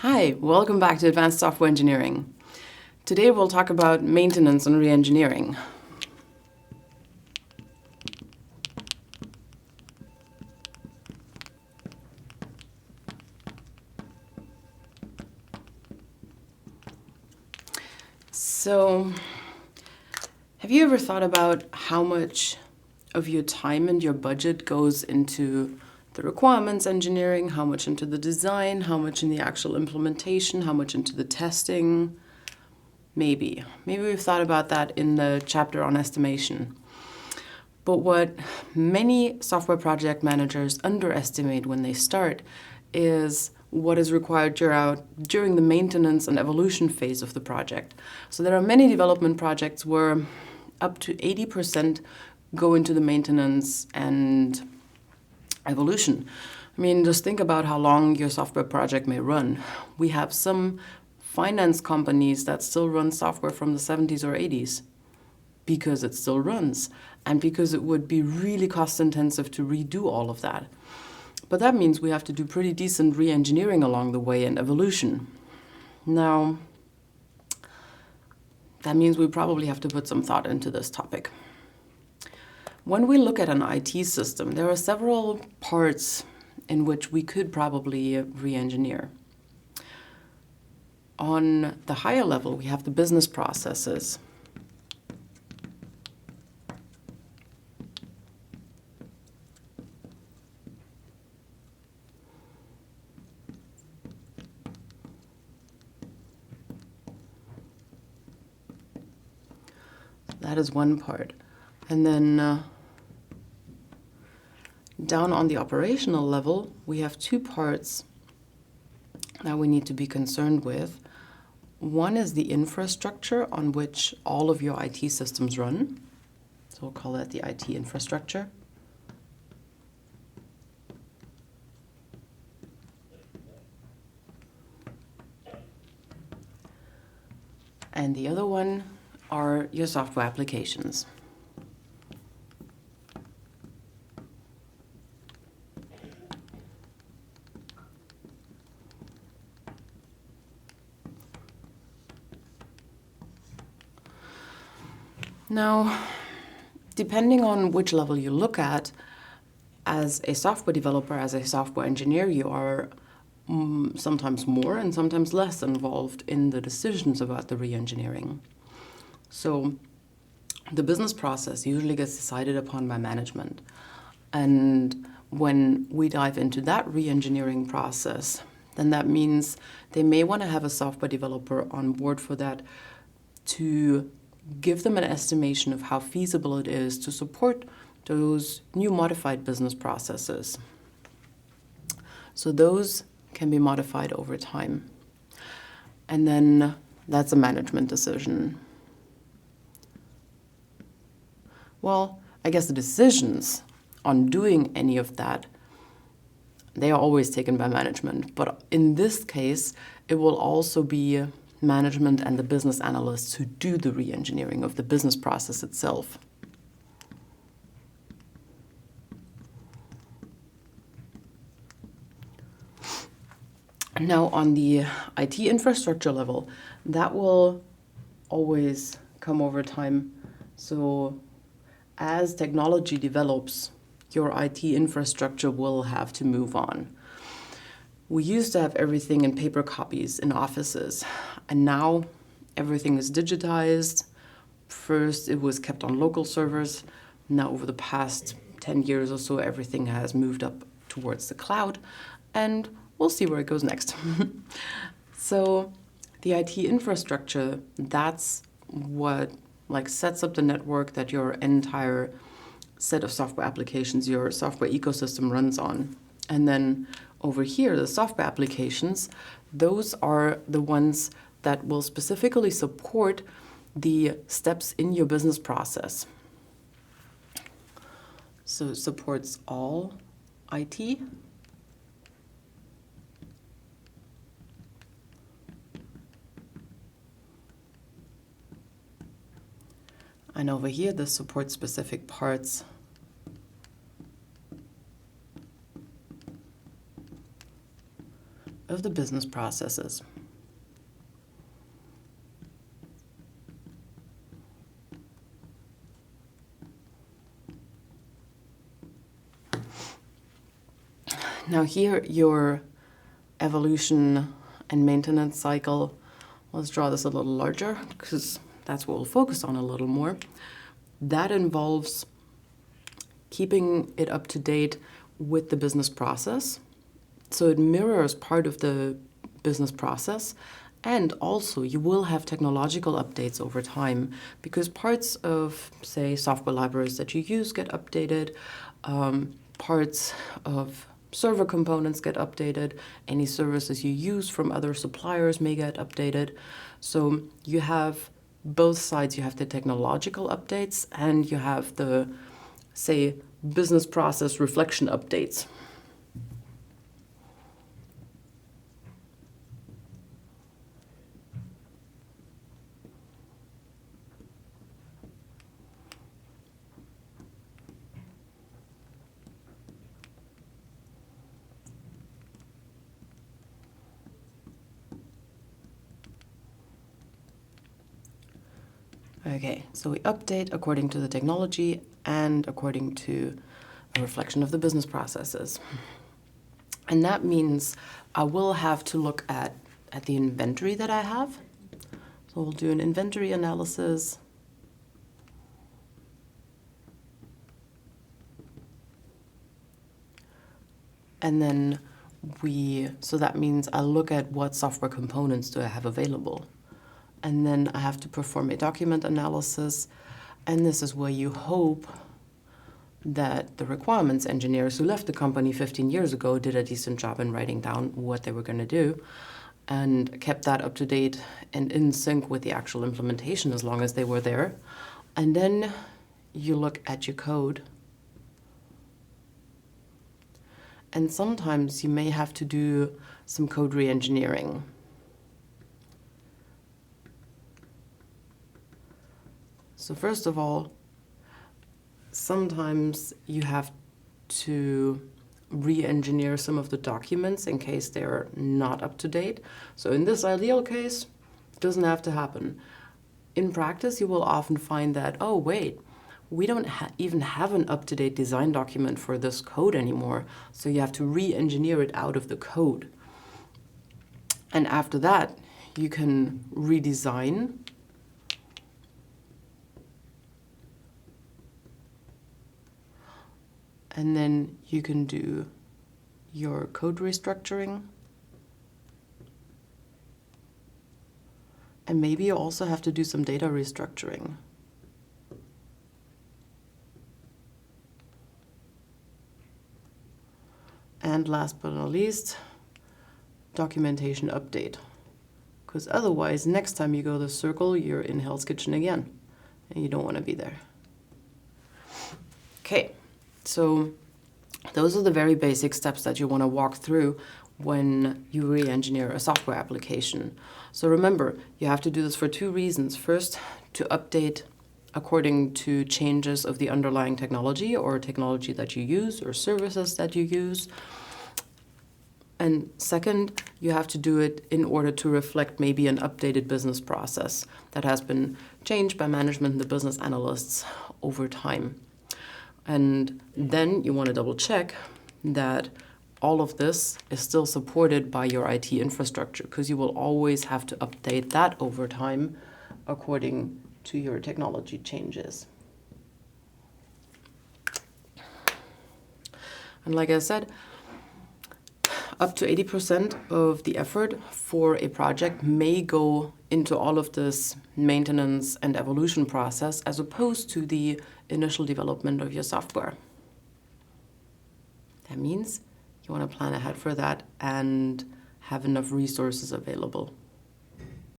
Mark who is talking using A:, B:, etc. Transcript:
A: Hi, welcome back to Advanced Software Engineering. Today we'll talk about maintenance and reengineering. So, have you ever thought about how much of your time and your budget goes into the requirements engineering, how much into the design, how much in the actual implementation, how much into the testing? Maybe we've thought about that in the chapter on estimation. But what many software project managers underestimate when they start is what is required during the maintenance and evolution phase of the project. So there are many development projects where up to 80% go into the maintenance and evolution. I mean, just think about how long your software project may run. We have some finance companies that still run software from the 70s or 80s because it still runs and because it would be really cost intensive to redo all of that. But that means we have to do pretty decent re-engineering along the way and evolution. Now, that means we probably have to put some thought into this topic. When we look at an IT system, there are several parts in which we could probably re-engineer. On the higher level, we have the business processes. That is one part. And then down on the operational level, we have two parts that we need to be concerned with. One is the infrastructure on which all of your IT systems run. So we'll call that the IT infrastructure. And the other one are your software applications. Now, depending on which level you look at, as a software developer, as a software engineer, you are sometimes more and sometimes less involved in the decisions about the re-engineering. So the business process usually gets decided upon by management. And when we dive into that re-engineering process, then that means they may want to have a software developer on board for that to give them an estimation of how feasible it is to support those new modified business processes. So those can be modified over time. And then that's a management decision. Well, I guess the decisions on doing any of that, they are always taken by management. But in this case, it will also be management and the business analysts who do the re-engineering of the business process itself. Now, on the IT infrastructure level, that will always come over time. So as technology develops, your IT infrastructure will have to move on. We used to have everything in paper copies in offices, and now everything is digitized. First, it was kept on local servers. Now, over the past 10 years or so, everything has moved up towards the cloud, and we'll see where it goes next. So the IT infrastructure, that's what sets up the network that your entire set of software applications, your software ecosystem runs on. And then over here, the software applications, those are the ones that will specifically support the steps in your business process. So it supports all IT. And over here, this supports specific parts of the business processes. Now here, your evolution and maintenance cycle, let's draw this a little larger because that's what we'll focus on a little more. That involves keeping it up to date with the business process. So it mirrors part of the business process. And also you will have technological updates over time because parts of, say, software libraries that you use get updated, parts of server components get updated, any services you use from other suppliers may get updated. So you have both sides. You have the technological updates and you have the, say, business process reflection updates. Okay, so we update according to the technology and according to a reflection of the business processes. And that means I will have to look at the inventory that I have. So we'll do an inventory analysis. And then so that means I look at what software components do I have available. And then I have to perform a document analysis. And this is where you hope that the requirements engineers who left the company 15 years ago did a decent job in writing down what they were going to do and kept that up to date and in sync with the actual implementation as long as they were there. And then you look at your code. And sometimes you may have to do some code reengineering. So first of all, sometimes you have to re-engineer some of the documents in case they're not up to date. So in this ideal case, it doesn't have to happen. In practice, you will often find that, oh wait, we don't even have an up-to-date design document for this code anymore. So you have to re-engineer it out of the code. And after that, you can redesign and then you can do your code restructuring. And maybe you also have to do some data restructuring. And last but not least, documentation update. Because otherwise, next time you go to the circle, you're in Hell's Kitchen again. And you don't want to be there. Okay. So those are the very basic steps that you want to walk through when you re-engineer a software application. So remember, you have to do this for two reasons. First, to update according to changes of the underlying technology or technology that you use or services that you use. And second, you have to do it in order to reflect maybe an updated business process that has been changed by management and the business analysts over time. And then you want to double check that all of this is still supported by your IT infrastructure, because you will always have to update that over time according to your technology changes. And like I said, up to 80% of the effort for a project may go into all of this maintenance and evolution process as opposed to the initial development of your software. That means you want to plan ahead for that and have enough resources available.